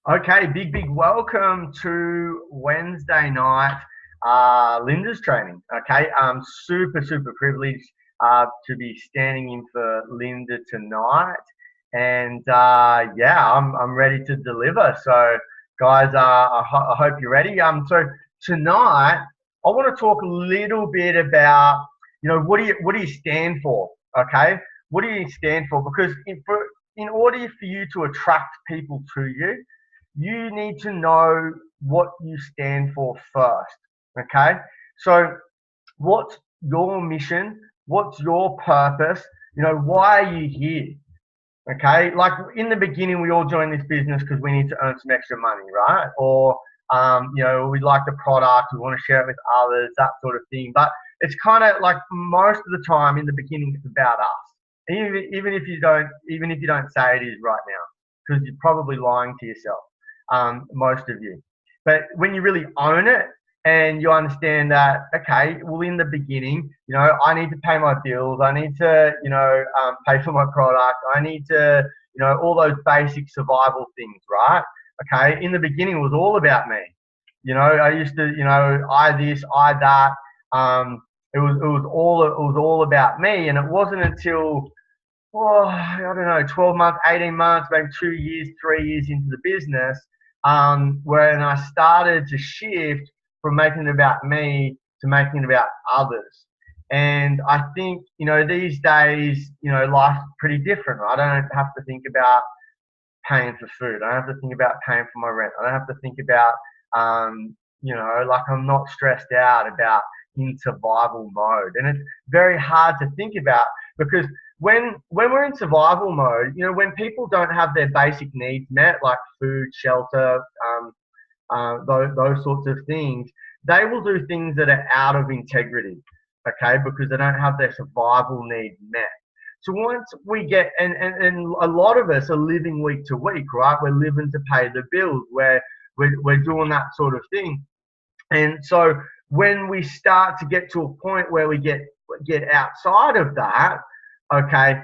Okay, big welcome to Wednesday night Linda's training. Okay, super privileged to be standing in for Linda tonight, and yeah, I'm ready to deliver. So, guys, I hope you're ready. So tonight I want to talk a little bit about what do you stand for? Okay, what do you stand for? Because in order for you to attract people to you, you need to know what you stand for first. Okay. So, what's your mission? What's your purpose? Why are you here? Okay. Like in the beginning, we all joined this business because we need to earn some extra money, right? Or, we like the product, we want to share it with others, that sort of thing. But it's kind of like most of the time in the beginning, it's about us. Even if you don't say it is right now, because you're probably lying to yourself, most of you. But when you really own it and you understand that, okay, well, in the beginning, I need to pay my bills, I need to, pay for my product, I need to, all those basic survival things, right? Okay, in the beginning, it was all about me. I used to, I this, I that. It was all about me, and it wasn't until I don't know, 12 months, 18 months, maybe 2 years, 3 years into the business, when I started to shift from making it about me to making it about others. And I think, these days, life's pretty different. Right? I don't have to think about paying for food. I don't have to think about paying for my rent. I don't have to think about, like I'm not stressed out about in survival mode. And it's very hard to think about because when we're in survival mode, when people don't have their basic needs met, like food, shelter, those sorts of things, they will do things that are out of integrity, okay, because they don't have their survival needs met. So once we get, and a lot of us are living week to week, right? We're living to pay the bills, we're doing that sort of thing. And so when we start to get to a point where we get outside of that, okay,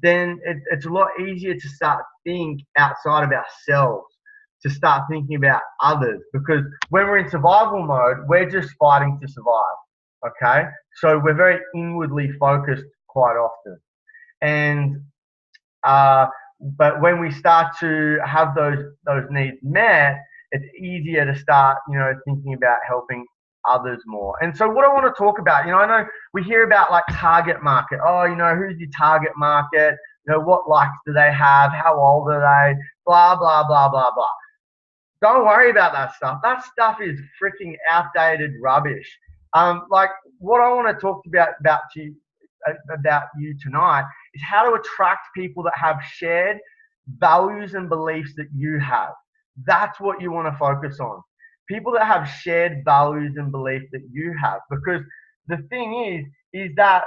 then it's a lot easier to start think outside of ourselves, to start thinking about others. Because when we're in survival mode, we're just fighting to survive. Okay, so we're very inwardly focused quite often, and uh, but when we start to have those needs met, it's easier to start, thinking about helping others more. And so, what I want to talk about, I know we hear about like target market. Oh, who's your target market? What likes do they have? How old are they? Blah blah blah blah blah. Don't worry about that stuff. That stuff is freaking outdated rubbish. Like what I want to talk about you tonight is how to attract people that have shared values and beliefs that you have. That's what you want to focus on. People that have shared values and beliefs that you have. Because the thing is that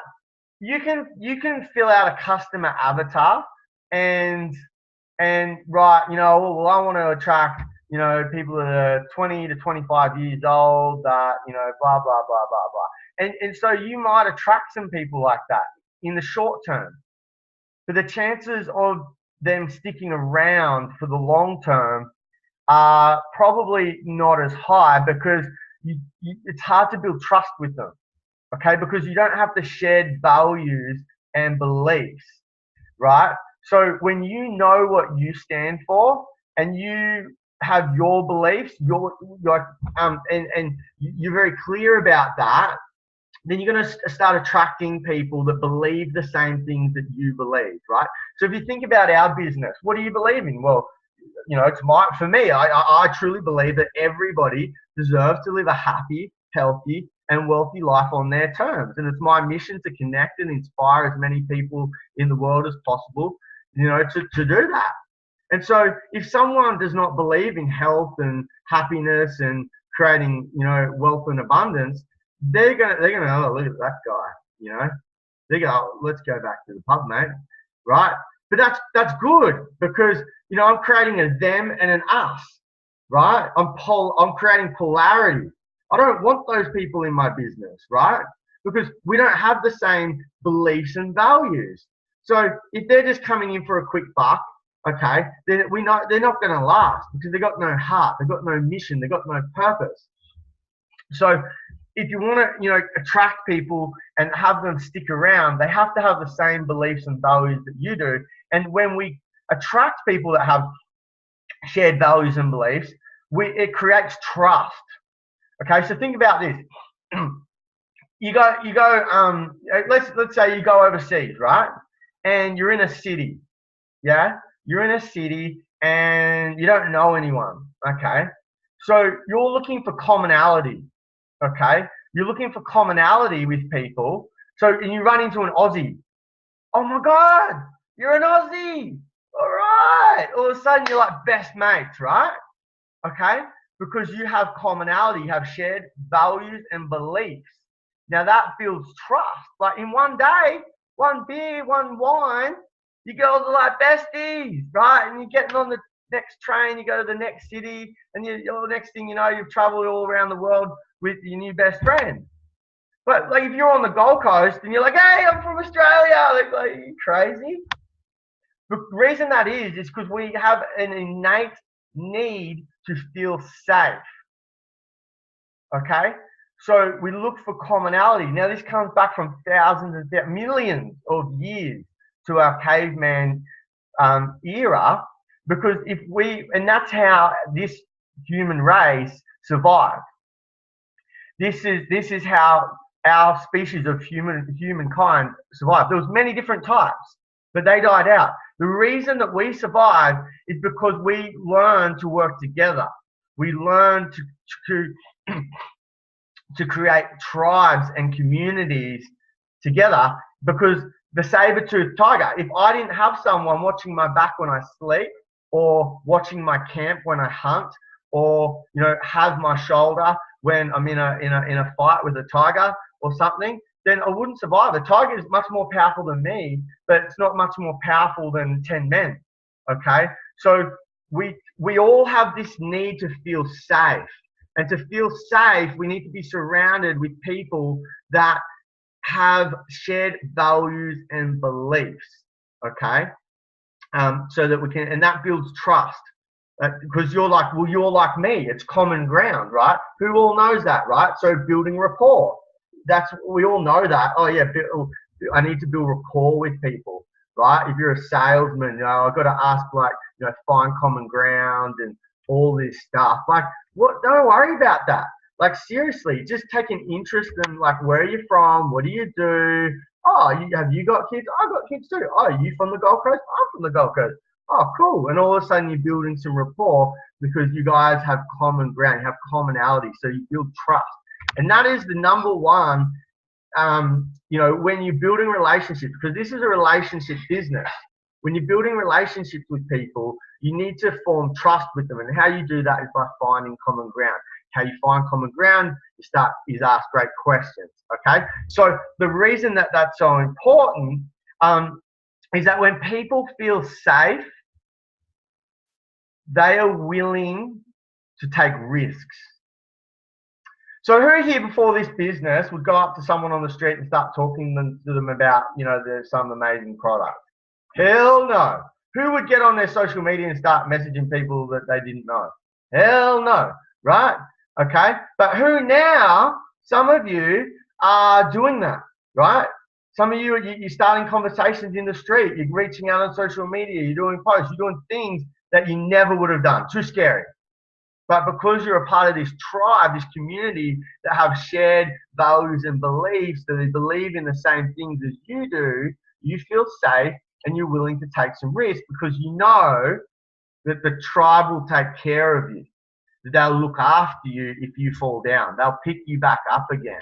you can fill out a customer avatar and right, well, I want to attract, people that are 20 to 25 years old, that, blah, blah, blah, blah, blah. And so you might attract some people like that in the short term, but the chances of them sticking around for the long term are probably not as high because it's hard to build trust with them, okay? Because you don't have the shared values and beliefs, right? So when you know what you stand for and you have your beliefs, and you're very clear about that, then you're going to start attracting people that believe the same things that you believe, right? So if you think about our business, what do you believe in? Well, for me, I truly believe that everybody deserves to live a happy, healthy, and wealthy life on their terms. And it's my mission to connect and inspire as many people in the world as possible, to do that. And so if someone does not believe in health and happiness and creating, wealth and abundance, they're gonna, oh, look at that guy, they go, oh, let's go back to the pub, mate, right? But that's good because I'm creating a them and an us, right? I'm creating polarity. I don't want those people in my business, right? Because we don't have the same beliefs and values. So if they're just coming in for a quick buck, okay, then we know they're not going to last because they've got no heart, they've got no mission, they've got no purpose. So if you want to, attract people and have them stick around, they have to have the same beliefs and values that you do. And when we attract people that have shared values and beliefs, it creates trust. Okay, so think about this. Let's say you go overseas, right? And you're in a city, yeah? You're in a city and you don't know anyone, okay? So you're looking for commonality, okay? You're looking for commonality with people. So and you run into an Aussie. Oh my God, you're an Aussie. All right. All of a sudden you're like best mates, right? Okay? Because you have commonality, you have shared values and beliefs. Now that builds trust. Like in one day, one beer, one wine, you girls are like besties, right? And you're getting on the next train, you go to the next city, and the next thing you know, you've traveled all around the world with your new best friend. But like if you're on the Gold Coast and you're like, hey, I'm from Australia, like are you crazy? The reason that is because we have an innate need to feel safe. Okay? So we look for commonality. Now this comes back from thousands and millions of years to our caveman era, because and that's how this human race survived. This is how our species of humankind survived. There was many different types, but they died out. The reason that we survived is because we learned to work together. We learned to create tribes and communities together, because the saber-toothed tiger, if I didn't have someone watching my back when I sleep, or watching my camp when I hunt, or have my shoulder when I'm in a fight with a tiger or something, then I wouldn't survive. The tiger is much more powerful than me, but it's not much more powerful than 10 men. Okay? So we all have this need to feel safe. And to feel safe, we need to be surrounded with people that have shared values and beliefs. Okay? So that we can, and that builds trust. Because you're like me. It's common ground, right? Who all knows that, right? So building rapport. We all know that. Oh yeah, I need to build rapport with people, right? If you're a salesman, I've got to ask find common ground and all this stuff. Like, what? Don't worry about that. Like seriously, just take an interest in where are you from? What do you do? Oh, have you got kids? I've got kids too. Oh, are you from the Gold Coast? I'm from the Gold Coast. Oh, cool. And all of a sudden you're building some rapport because you guys have common ground, you have commonality. So you build trust. And that is the number one, when you're building relationships, because this is a relationship business. When you're building relationships with people, you need to form trust with them. And how you do that is by finding common ground. How you find common ground is ask great questions. Okay. So the reason that that's so important is that when people feel safe, they are willing to take risks. So who here before this business would go up to someone on the street and start talking to them about, some amazing product? Hell no. Who would get on their social media and start messaging people that they didn't know? Hell no, right? Okay, but who now, some of you are doing that, right? Some of you, you're starting conversations in the street, you're reaching out on social media, you're doing posts, you're doing things that you never would have done. Too scary. But because you're a part of this tribe, this community that have shared values and beliefs, that they believe in the same things as you do, you feel safe and you're willing to take some risks because you know that the tribe will take care of you. That they'll look after you if you fall down. They'll pick you back up again.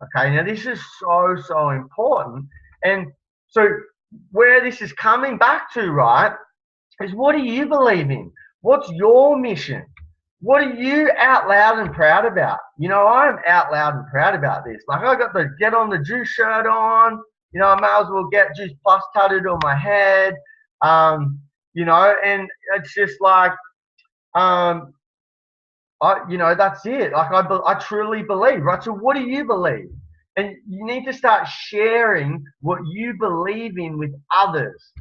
Okay, now this is so important. And so where this is coming back to, right, is what do you believe in? What's your mission? What are you out loud and proud about? I'm out loud and proud about this. Like I got the Get On The Juice shirt on. I may as well get Juice Plus tattooed on my head. And it's just like, that's it. Like I truly believe, right? So what do you believe? And you need to start sharing what you believe in with others.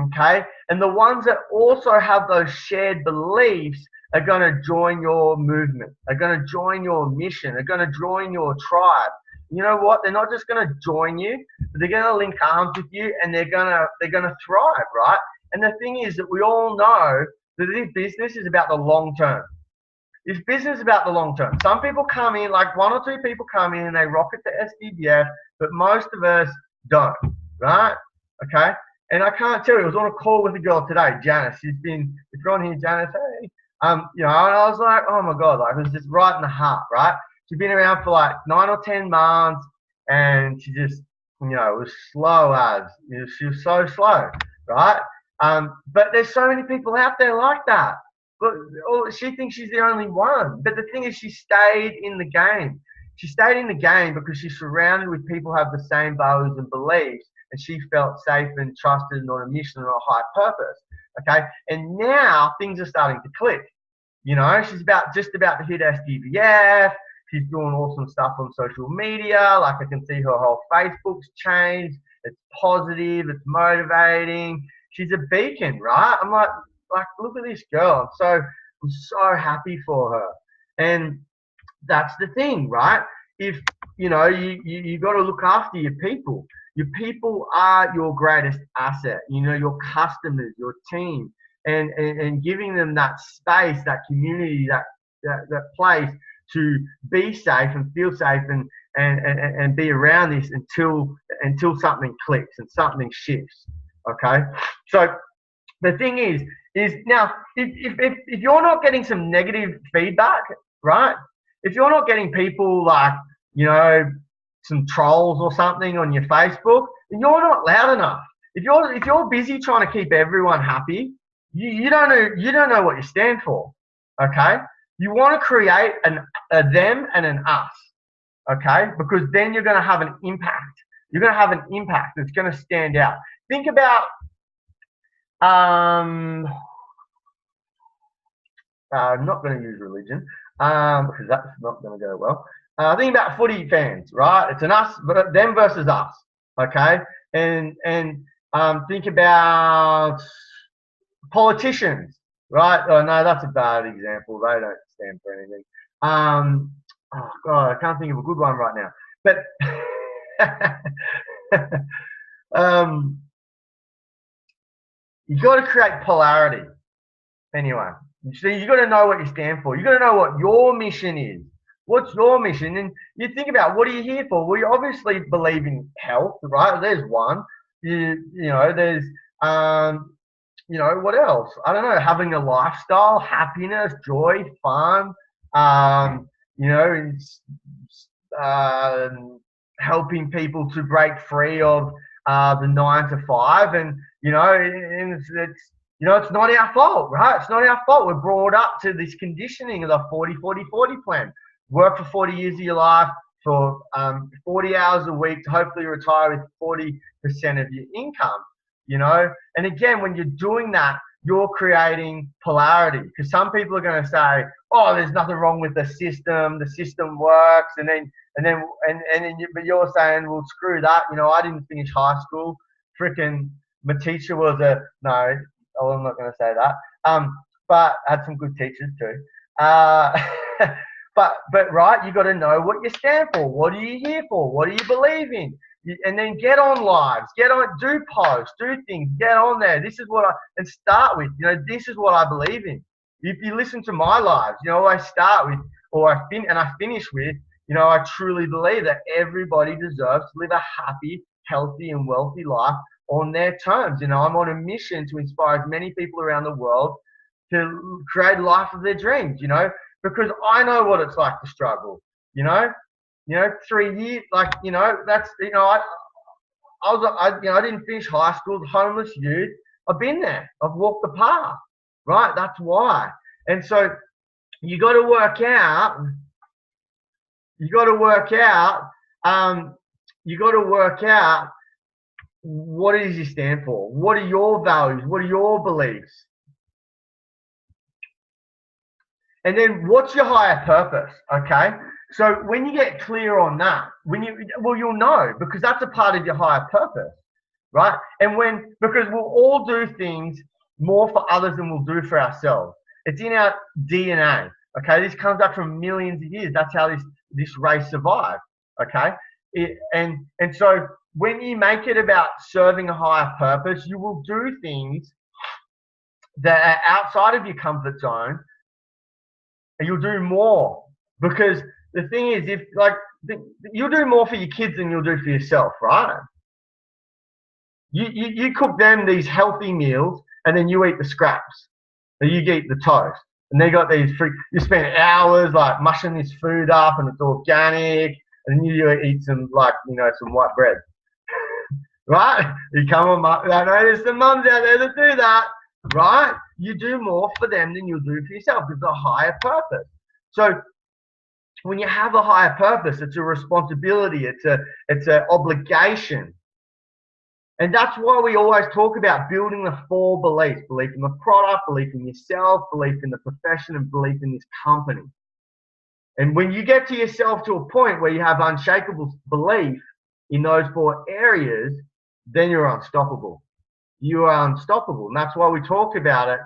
Okay. And the ones that also have those shared beliefs are going to join your movement, are going to join your mission, are going to join your tribe. You know what? They're not just going to join you, but they're going to link arms with you, and they're going to thrive, right? And the thing is that we all know that this business is about the long term. This business is about the long term. Some people come in, like one or two people come in and they rocket the SDBF, but most of us don't, right? Okay. And I can't tell you, I was on a call with a girl today, Janice. She's been, if you're on here, Janice, hey. You know, and I was like, oh my God, like it was just right in the heart, right? She's been around for like 9 or 10 months, and she just, you know, was slow as, you know, she was so slow, right? But there's so many people out there like that. But she thinks she's the only one. But the thing is, she stayed in the game. She stayed in the game because she's surrounded with people who have the same values and beliefs, and she felt safe and trusted and on a mission and a high purpose. Okay, and now things are starting to click. You know, she's just about to hit SDVF. She's doing awesome stuff on social media. Like I can see her whole Facebook's changed. It's positive. It's motivating. She's a beacon, right? I'm like, look at this girl. I'm so happy for her. And that's the thing, right? If you know, you got to look after your people. Your people are your greatest asset. You know, your customers, your team, and giving them that space, that community, that place to be safe and feel safe and be around this until something clicks and something shifts. Okay, so the thing is now if you're not getting some negative feedback, right? If you're not getting people like, you know, some trolls or something on your Facebook, then you're not loud enough. If you're busy trying to keep everyone happy, you don't know what you stand for. Okay? You want to create a them and an us. Okay? Because then you're going to have an impact. You're going to have an impact that's going to stand out. Think about I'm not going to use religion because that's not going to go well. Think about footy fans, right? It's an us, them versus us, okay? And think about politicians, right? Oh no, that's a bad example. They don't stand for anything. Oh God, I can't think of a good one right now. But you got to create polarity. Anyway, so you got to know what you stand for. You got to know what your mission is. What's your mission? And you think about, what are you here for? Well, you obviously believe in health, right? There's one. You know, there's you know, what else? I don't know. Having a lifestyle, happiness, joy, fun. You know, helping people to break free of the 9 to 5, and you know, it's you know, it's not our fault, right? It's not our fault. We're brought up to this conditioning of the 40-40-40 plan. Work for 40 years of your life for 40 hours a week to hopefully retire with 40% of your income, you know? And again, when you're doing that, you're creating polarity, because some people are going to say, oh, there's nothing wrong with the system works. But you're saying, well, screw that. You know, I didn't finish high school. Freaking, my teacher was no, oh, I'm not going to say that. But I had some good teachers too. But right, you got to know what you stand for. What are you here for? What do you believe in? And then get on lives, do posts, do things, get on there. This is what and start with, you know, this is what I believe in. If you listen to my lives, you know, I start with, I finish with, you know, I truly believe that everybody deserves to live a happy, healthy, and wealthy life on their terms. You know, I'm on a mission to inspire as many people around the world to create a life of their dreams, you know, because I know what it's like to struggle, you know. 3 years, like, you know, that's, you know, I didn't finish high school, homeless youth. I've been there. I've walked the path, right? That's why. And so you got to work out, what it is you stand for. What are your values? What are your beliefs? And then what's your higher purpose, okay? So when you get clear on that, you'll know, because that's a part of your higher purpose, right? And because we'll all do things more for others than we'll do for ourselves. It's in our DNA. Okay, this comes up from millions of years. That's how this race survived. Okay, and so when you make it about serving a higher purpose, you will do things that are outside of your comfort zone, and you'll do more. Because the thing is, if like you'll do more for your kids than you'll do for yourself, right? You cook them these healthy meals, and then you eat the scraps, and you eat the toast, and they got these you spend hours like mushing this food up, and it's organic, and then you eat some some white bread, right? You come on, I know there's some mums out there that do that, right? You do more for them than you'll do for yourself. It's a higher purpose. So when you have a higher purpose, it's a responsibility. It's an obligation. And that's why we always talk about building the 4 beliefs: belief in the product, belief in yourself, belief in the profession, and belief in this company. And when you get to yourself to a point where you have unshakable belief in those 4 areas, then you're unstoppable. You are unstoppable. And that's why we talk about it.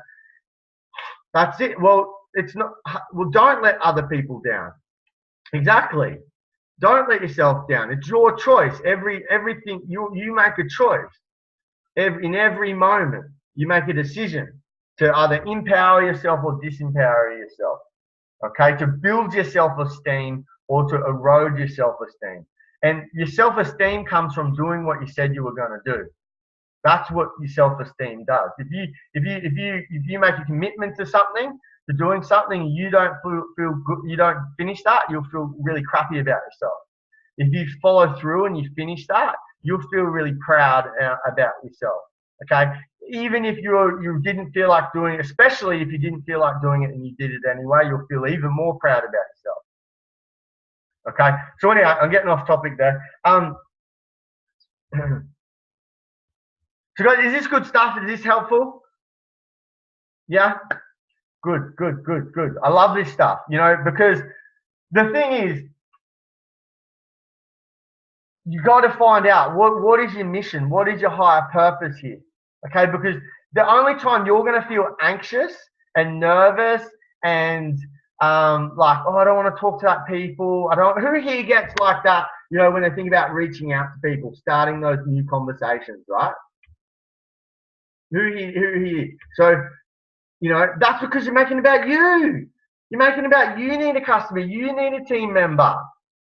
That's it. Well, don't let other people down. Exactly. Don't let yourself down. It's your choice. Everything you make a choice. In every moment, you make a decision to either empower yourself or disempower yourself. Okay, to build your self-esteem or to erode your self-esteem. And your self-esteem comes from doing what you said you were going to do. That's what your self-esteem does. If you make a commitment to something, to doing something, you don't feel good, you don't finish that, you'll feel really crappy about yourself. If you follow through and you finish that, you'll feel really proud about yourself. Okay, even if you didn't feel like doing it, especially if you didn't feel like doing it and you did it anyway, you'll feel even more proud about yourself. Okay, so anyway, I'm getting off topic there. So guys, is this good stuff? Is this helpful? Yeah. Good. I love this stuff, because the thing is, you got to find out what is your mission, what is your higher purpose here, okay? Because the only time you're going to feel anxious and nervous and like, oh, I don't want to talk to that people. Who here gets like that, when they think about reaching out to people, starting those new conversations, right? Who here? So, that's because you're making it about you. You're making it about you need a customer, you need a team member,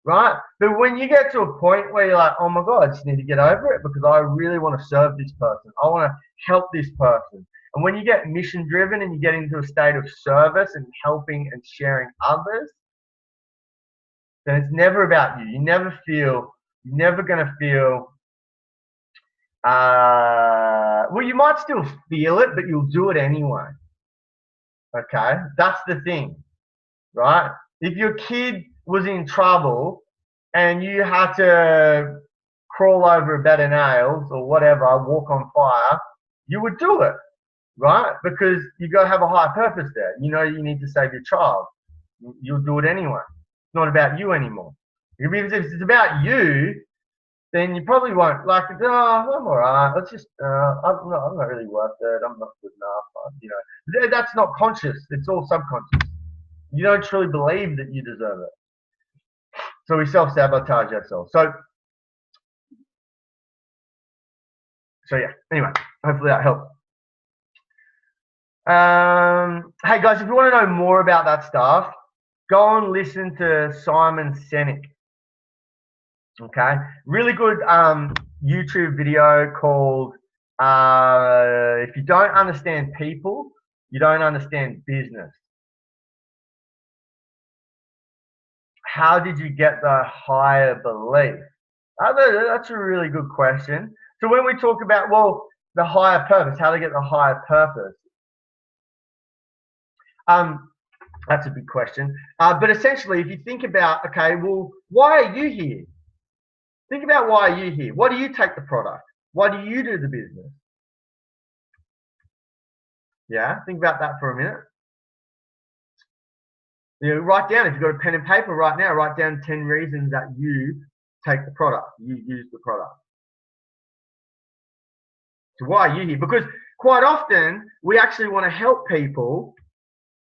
right? But when you get to a point where you're like, oh my God, I just need to get over it because I really want to serve this person. I want to help this person. And when you get mission driven and you get into a state of service and helping and sharing others, then it's never about you. You're never going to feel, well, you might still feel it, but you'll do it anyway. Okay, that's the thing, right? If your kid was in trouble and you had to crawl over a bed of nails or whatever, walk on fire, you would do it, right? Because you got to have a higher purpose there. You need to save your child. You'll do it anyway. It's not about you anymore. If it's about you, then you probably won't. Like, oh, I'm all right. Let's just, I'm not really worth it. I'm not good enough. That's not conscious. It's all subconscious. You don't truly believe that you deserve it. So we self-sabotage ourselves. So yeah, anyway, hopefully that helped. Hey guys, if you want to know more about that stuff, go and listen to Simon Sinek. Okay, really good YouTube video called if you don't understand people, you don't understand business. How did you get the higher belief? That's a really good question. So when we talk about, well, the higher purpose, how to get the higher purpose, that's a big question. But essentially, if you think about, okay, well, why are you here? Think about why are you here? Why do you take the product? Why do you do the business? Yeah, think about that for a minute. Write down, if you've got a pen and paper right now, write down 10 reasons that you take the product, you use the product. So why are you here? Because quite often we actually want to help people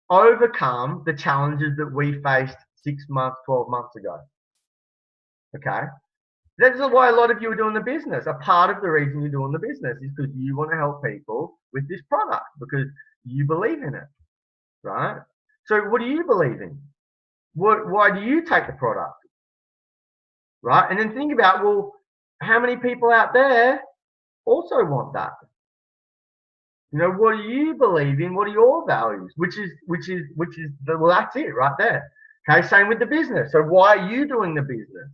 overcome the challenges that we faced 6 months, 12 months ago. Okay? That's why a lot of you are doing the business. A part of the reason you're doing the business is because you want to help people with this product because you believe in it, right? So what do you believe in? Why do you take the product, right? And then think about, well, how many people out there also want that? You know, what do you believe in? What are your values? Which is well, that's it right there. Okay, same with the business. So why are you doing the business?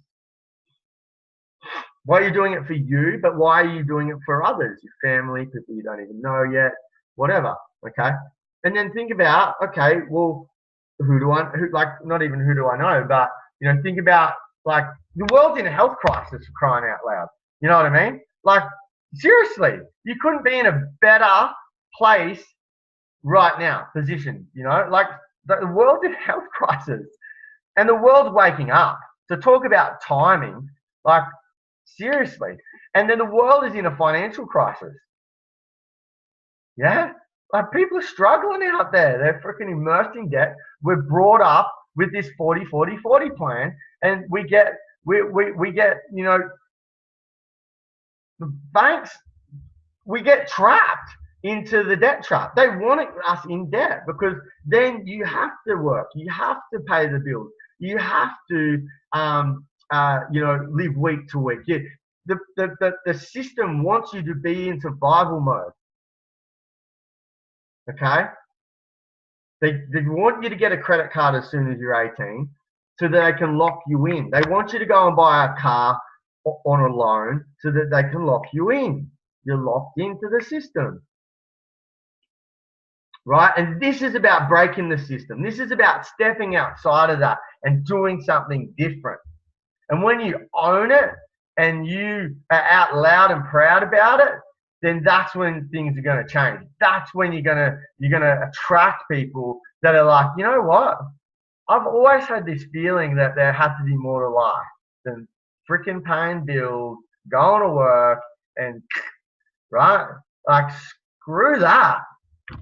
Why are you doing it for you? But why are you doing it for others? Your family, people you don't even know yet, whatever. Okay, and then think about, okay, well, not even who do I know, but you know, think about like the world's in a health crisis for crying out loud. You know what I mean? Like seriously, you couldn't be in a better place right now, position. You know, like the world's in a health crisis, and the world's waking up. So talk about timing, like seriously. And then the world is in a financial crisis. Yeah, like people are struggling out there. They're freaking immersed in debt. We're brought up with this 40-40-40 plan, and we get, you know, the banks, we get trapped into the debt trap. They want us in debt because then you have to work, you have to pay the bills, you have to, you know, live week to week. Yeah, the system wants you to be in survival mode. Okay, they want you to get a credit card as soon as you're 18 so that they can lock you in. They want you to go and buy a car on a loan so that they can lock you in. You're locked into the system, right? And this is about breaking the system. This is about stepping outside of that and doing something different. And when you own it and you are out loud and proud about it, then that's when things are going to change. That's when you're gonna attract people that are like, you know what? I've always had this feeling that there has to be more to life than freaking paying bills, going to work, and right? Like screw that.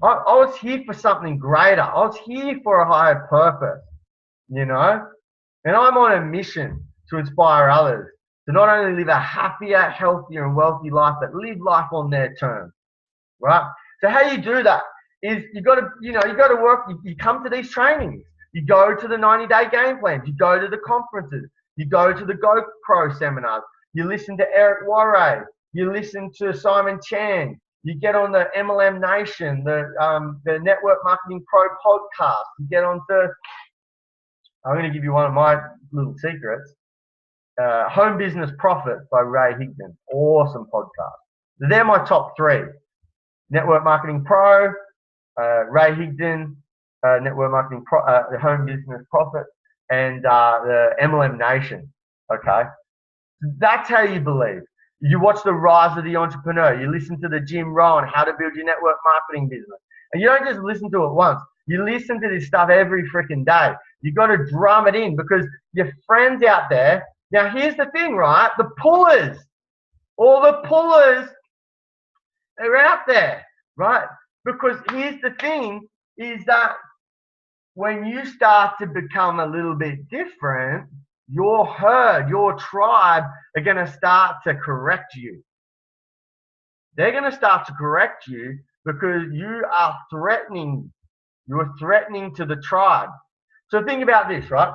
I was here for something greater. I was here for a higher purpose, you know? And I'm on a mission to inspire others to not only live a happier, healthier, and wealthy life, but live life on their terms, right? So how you do that is you got to work. You come to these trainings. You go to the 90-day game plans. You go to the conferences. You go to the GoPro seminars. You listen to Eric Worre. You listen to Simon Chan. You get on the MLM Nation, the Network Marketing Pro podcast. You get onto. I'm going to give you one of my little secrets. Home Business Profits by Ray Higdon. Awesome podcast. So they're my top three. Network Marketing Pro, Ray Higdon, Network Marketing Pro, the Home Business Profit, and the MLM Nation. Okay, that's how you believe. You watch The Rise of the Entrepreneur. You listen to the Jim Rohn, How to Build Your Network Marketing Business, and you don't just listen to it once. You listen to this stuff every freaking day. You got to drum it in because your friends out there. Now here's the thing, right? The pullers, all the pullers are out there, right? Because here's the thing is that when you start to become a little bit different, your herd, your tribe are going to start to correct you. They're going to start to correct you because you are threatening. You're threatening to the tribe. So think about this, right?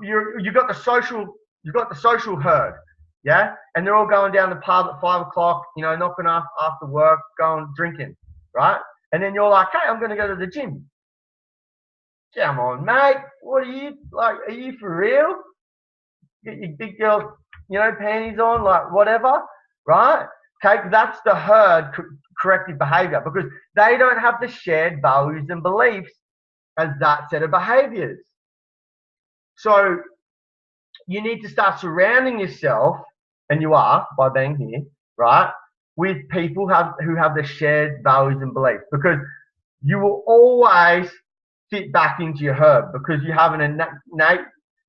You got the social herd, yeah, and they're all going down the pub at 5 o'clock, you know, knocking off after work, going drinking, right? And then you're like, hey, I'm going to go to the gym. Come on, mate. What are you like? Are you for real? Get your big girl, you know, panties on, like whatever, right? Okay, that's the herd corrective behavior because they don't have the shared values and beliefs as that set of behaviors. So you need to start surrounding yourself, and you are by being here, right, with people who have the shared values and beliefs because you will always fit back into your herd because you have an innate,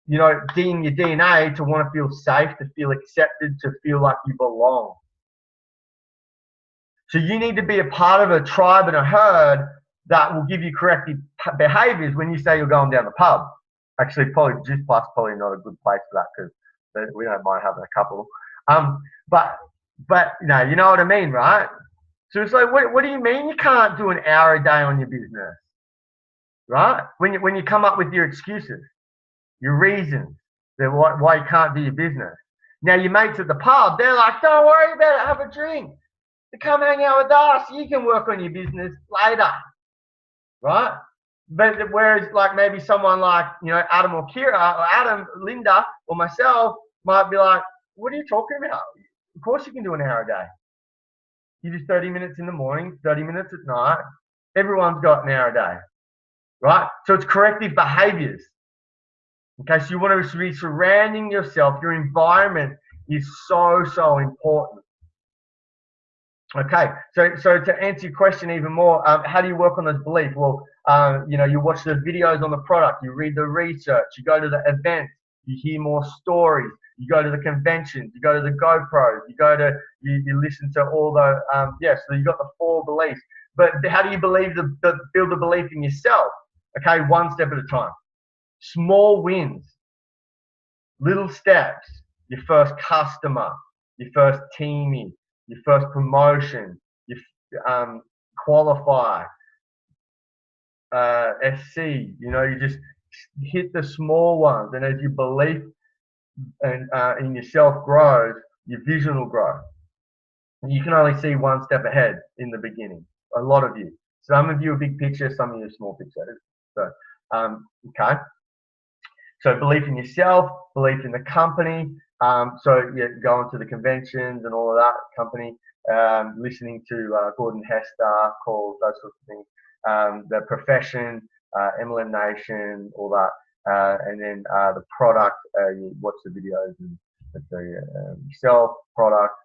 you know, in your DNA to want to feel safe, to feel accepted, to feel like you belong. So you need to be a part of a tribe and a herd that will give you corrective behaviors when you say you're going down the pub. Actually, probably Juice Plus probably not a good place for that because we don't mind having a couple. But you know what I mean, right? So it's like, what do you mean you can't do an hour a day on your business, right? When you come up with your excuses, your reasons that why you can't do your business. Now your mates at the pub, they're like, don't worry about it, have a drink. You come hang out with us, you can work on your business later, right? But whereas like maybe someone like, you know, Adam or Kira or Adam, Linda or myself might be like, what are you talking about? Of course you can do an hour a day. You do 30 minutes in the morning, 30 minutes at night. Everyone's got an hour a day, right? So it's corrective behaviors. Okay, so you want to be surrounding yourself. Your environment is so important. Okay, so to answer your question even more, how do you work on those beliefs? Well, you know, you watch the videos on the product, you read the research, you go to the events, you hear more stories, you go to the conventions, you go to the GoPros, you listen to all the so you got the 4 beliefs. But how do you build the belief in yourself? Okay, one step at a time. Small wins, little steps. Your first customer, your first teaming, your first promotion, you qualify, SC. You know, you just hit the small ones, and as your belief and in yourself grows, your vision will grow. You can only see one step ahead in the beginning. A lot of you. Some of you are big picture, some of you are small picture. So, okay. So belief in yourself, belief in the company. So yeah, going to the conventions and all of that company, listening to Gordon Hester calls, those sorts of things. The profession, MLM Nation, all that. And then the product, you watch the videos and the yourself, product,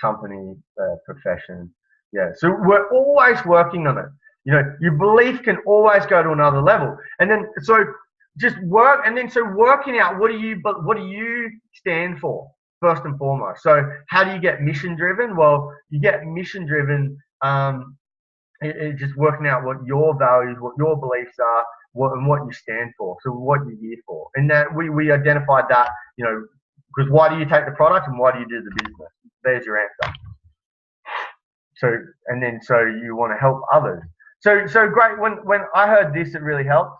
company, profession. Yeah, so we're always working on it. You know, your belief can always go to another level. And then, so just work, and then so working out what do you stand for first and foremost. So how do you get mission driven? Well, you get mission driven just working out what your values, what your beliefs are, and what you stand for. So what you're here for, and that we identified that, you know, because why do you take the product and why do you do the business? There's your answer. So so you want to help others. So great. When I heard this, it really helped.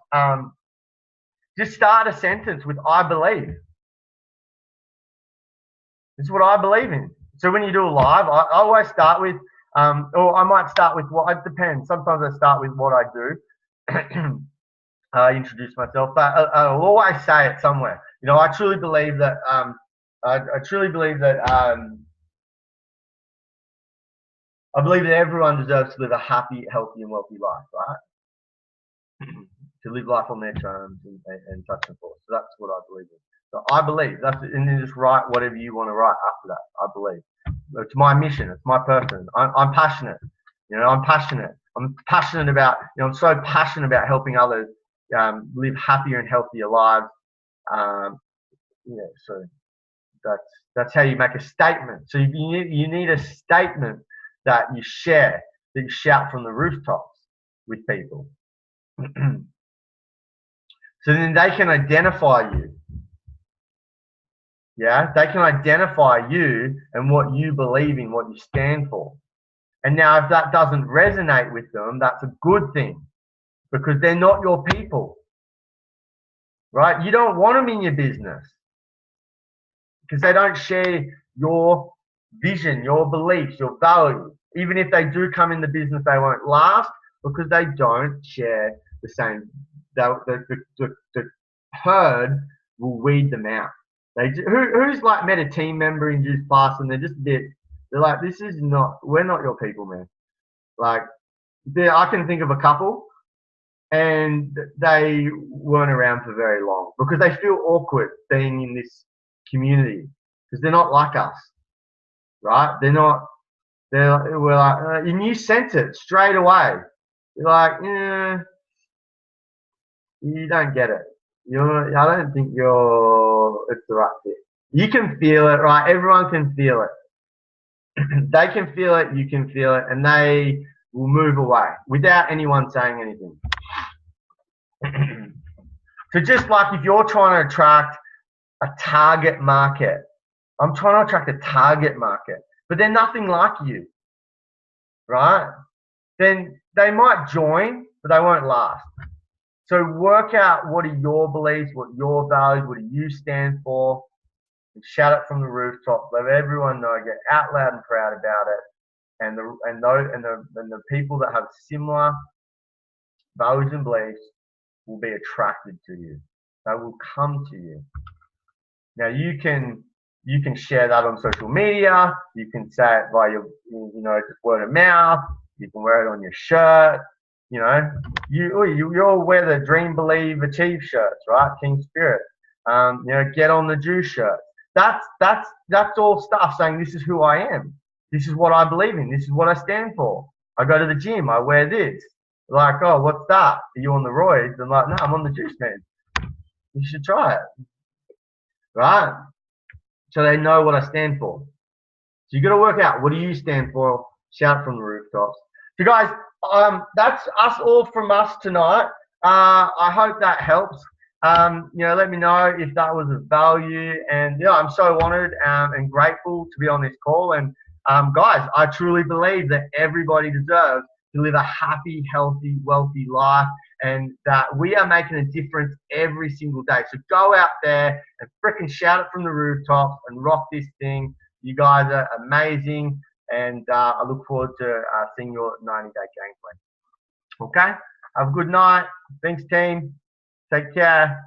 Just start a sentence with "I believe." This is what I believe in. So when you do a live, I always start with, or I might start with what, it depends. Sometimes I start with what I do. I introduce myself, but I'll always say it somewhere. You know, I truly believe that. I believe that everyone deserves to live a happy, healthy, and wealthy life, right? To live life on their terms and such and forth. So that's what I believe in. So I believe and then just write whatever you want to write after that. I believe it's my mission. It's my person. I'm passionate. You know, I'm passionate. I'm passionate about. You know, I'm so passionate about helping others live happier and healthier lives. Yeah. So that's how you make a statement. So you need a statement that you share, that you shout from the rooftops with people. So then they can identify you. Yeah, they can identify you and what you believe in, what you stand for. And now if that doesn't resonate with them, that's a good thing, because they're not your people, right? You don't want them in your business because they don't share your vision, your beliefs, your values. Even if they do come in the business, they won't last because they don't share the same. The herd will weed them out. Who's like met a team member in Juice Plus and they're just a bit, they're like, we're not your people, man. Like, I can think of a couple and they weren't around for very long because they feel awkward being in this community because they're not like us, right? We're like, and you sense it straight away. You're like, you don't get it. I don't think it's the right fit. You can feel it, right? Everyone can feel it. They can feel it, you can feel it, and they will move away without anyone saying anything. So just like if you're trying to attract a target market, I'm trying to attract a target market, but they're nothing like you, right? Then they might join, but they won't last. So work out what are your beliefs, what are your values, what do you stand for, and shout it from the rooftops. Let everyone know. Get out loud and proud about it. And the people that have similar values and beliefs will be attracted to you. They will come to you. Now you can share that on social media. You can say it by your just word of mouth. You can wear it on your shirt. You know, you'll wear the Dream, Believe, Achieve shirts, right? Team Spirit. Get on the Juice shirt. That's all stuff saying this is who I am. This is what I believe in. This is what I stand for. I go to the gym. I wear this. Like, oh, what's that? Are you on the roids? I'm like, no, I'm on the juice, man. You should try it, right? So they know what I stand for. So you got to work out, what do you stand for? Shout from the rooftops. So guys, that's us all from us tonight. I hope that helps. Let me know if that was of value. And yeah, I'm so honored and grateful to be on this call. And guys, I truly believe that everybody deserves to live a happy, healthy, wealthy life, and that we are making a difference every single day. So go out there and freaking shout it from the rooftops and rock this thing. You guys are amazing, and I look forward to seeing your 90-day game plan. Okay? Have a good night. Thanks, team. Take care.